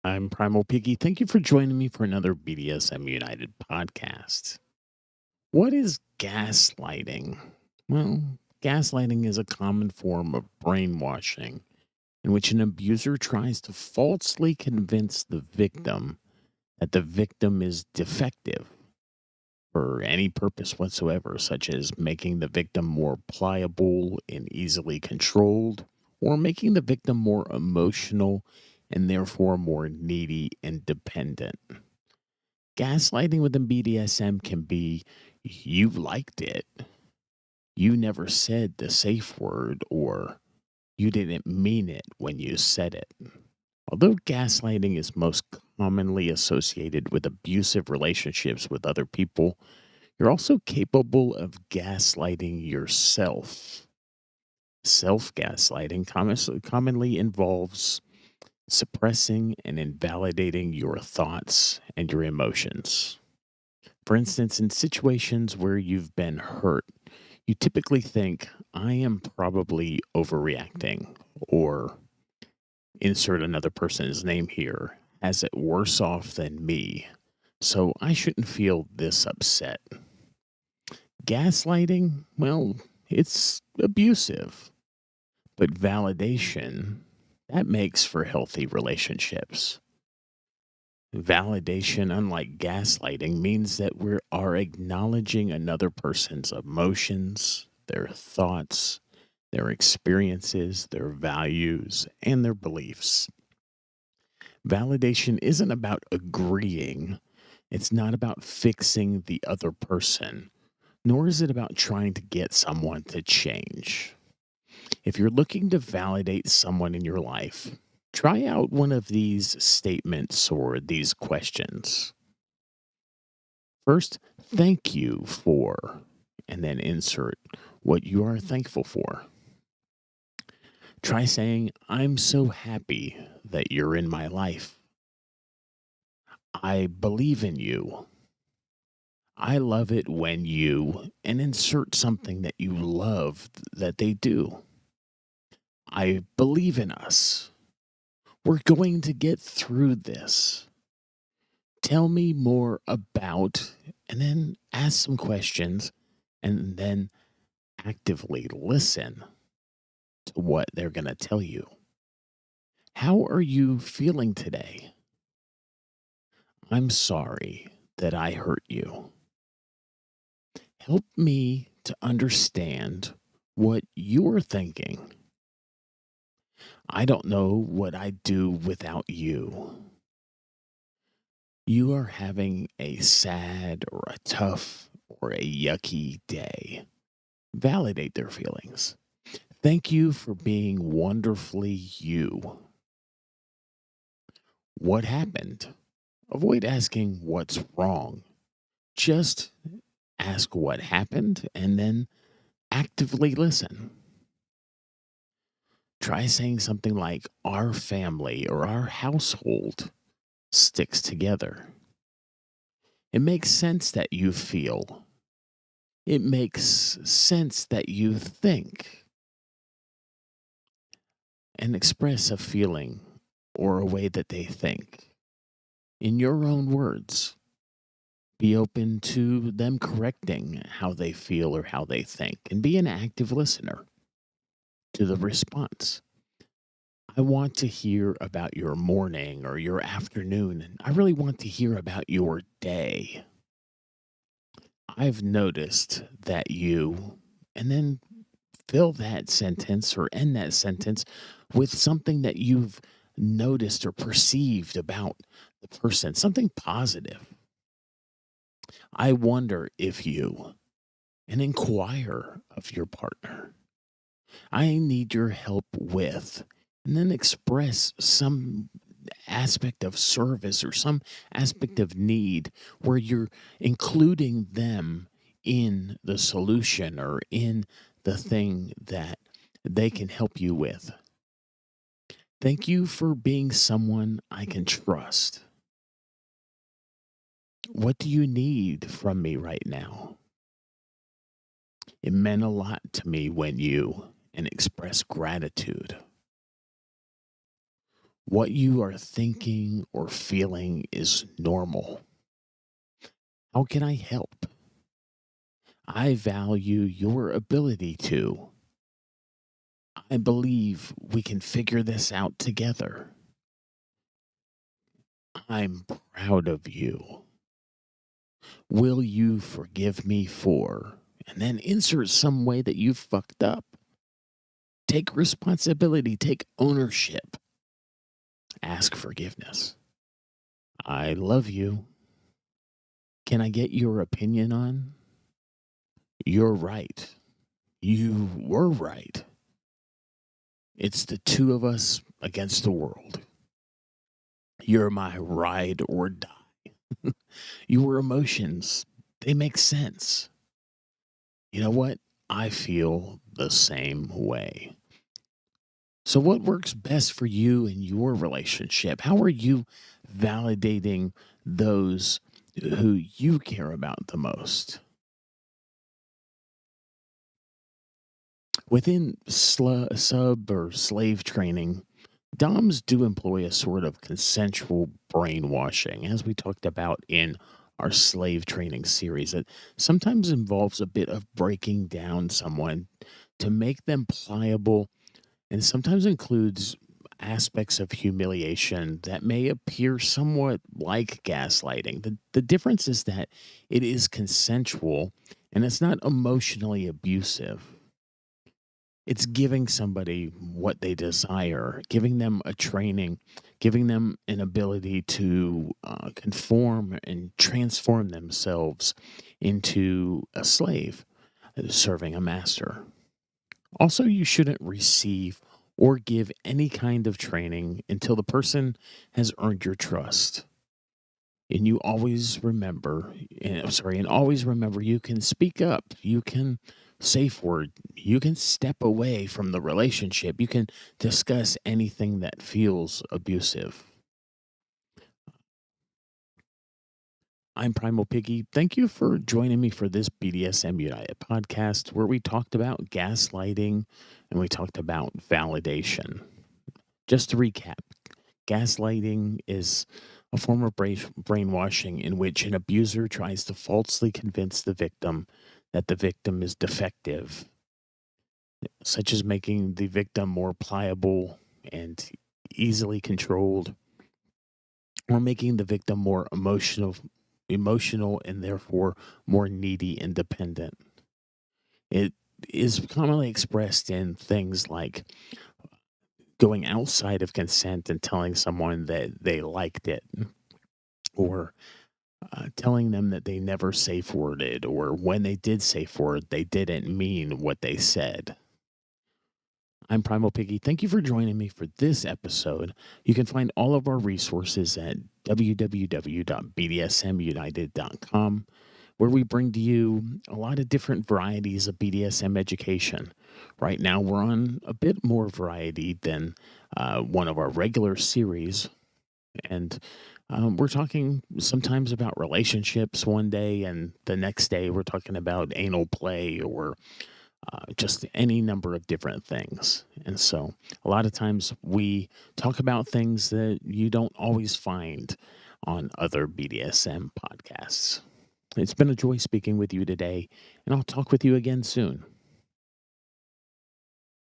I'm Primal Piggy. Thank you for joining me for another BDSM United podcast. What is gaslighting? Well, gaslighting is a common form of brainwashing in which an abuser tries to falsely convince the victim that the victim is defective for any purpose whatsoever, such as making the victim more pliable and easily controlled, or making the victim more emotional and therefore more needy and dependent. Gaslighting within BDSM can be you liked it, you never said the safe word, or you didn't mean it when you said it. Although gaslighting is most commonly associated with abusive relationships with other people, you're also capable of gaslighting yourself. Self gaslighting commonly involves suppressing and invalidating your thoughts and your emotions. For instance, in situations where you've been hurt, you typically think, I am probably overreacting, or insert another person's name here, has it worse off than me, so I shouldn't feel this upset. Gaslighting, well, it's abusive, but validation, that makes for healthy relationships. Validation, unlike gaslighting, means that we are acknowledging another person's emotions, their thoughts, their experiences, their values, and their beliefs. Validation isn't about agreeing, it's not about fixing the other person, nor is it about trying to get someone to change. If you're looking to validate someone in your life, try out one of these statements or these questions. First, thank you for, and then insert what you are thankful for. Try saying, I'm so happy that you're in my life. I believe in you. I love it when you, and insert something that you love that they do. I believe in us. We're going to get through this. Tell me more about, and then ask some questions, and then actively listen to what they're going to tell you. How are you feeling today? I'm sorry that I hurt you. Help me to understand what you're thinking. I don't know what I'd do without you. You are having a sad or a tough or a yucky day. Validate their feelings. Thank you for being wonderfully you. What happened? Avoid asking what's wrong. Just ask what happened and then actively listen. Try saying something like, our family or our household sticks together. It makes sense that you feel. It makes sense that you think. And express a feeling or a way that they think in your own words. Be open to them correcting how they feel or how they think, and be an active listener to the response. I want to hear about your morning or your afternoon, and I really want to hear about your day. I've noticed that you, and then fill that sentence or end that sentence with something that you've noticed or perceived about the person, something positive. I wonder if you, and inquire of your partner. I need your help with, and then express some aspect of service or some aspect of need where you're including them in the solution or in the thing that they can help you with. Thank you for being someone I can trust. What do you need from me right now? It meant a lot to me when you, and express gratitude. What you are thinking or feeling is normal. How can I help? I value your ability to. I believe we can figure this out together. I'm proud of you. Will you forgive me for? And then insert some way that you fucked up. Take responsibility, take ownership. Ask forgiveness. I love you. Can I get your opinion on? You're right. You were right. It's the two of us against the world. You're my ride or die. Your emotions, they make sense. You know what? I feel the same way. So, what works best for you in your relationship? How are you validating those who you care about the most? Within sub or slave training, DOMs do employ a sort of consensual brainwashing, as we talked about in our slave training series. It sometimes involves a bit of breaking down someone to make them pliable, and sometimes includes aspects of humiliation that may appear somewhat like gaslighting. The difference is that it is consensual and it's not emotionally abusive. It's giving somebody what they desire, giving them a training, giving them an ability to conform and transform themselves into a slave serving a master. Also, you shouldn't receive or give any kind of training until the person has earned your trust. And you always remember, and always remember you can speak up, you can safe word, you can step away from the relationship, you can discuss anything that feels abusive. I'm Primal Piggy. Thank you for joining me for this BDSM United podcast where we talked about gaslighting and we talked about validation. Just to recap, gaslighting is a form of brainwashing in which an abuser tries to falsely convince the victim that the victim is defective, such as making the victim more pliable and easily controlled, or making the victim more emotional and therefore more needy and dependent. It is commonly expressed in things like going outside of consent and telling someone that they liked it, or telling them that they never safe worded, or when they did safe word, they didn't mean what they said. I'm Primal Piggy. Thank you for joining me for this episode. You can find all of our resources at www.bdsmunited.com, where we bring to you a lot of different varieties of BDSM education. Right now, we're on a bit more variety than one of our regular series. And we're talking sometimes about relationships one day, and the next day we're talking about anal play or just any number of different things. And so a lot of times we talk about things that you don't always find on other BDSM podcasts. It's been a joy speaking with you today, and I'll talk with you again soon.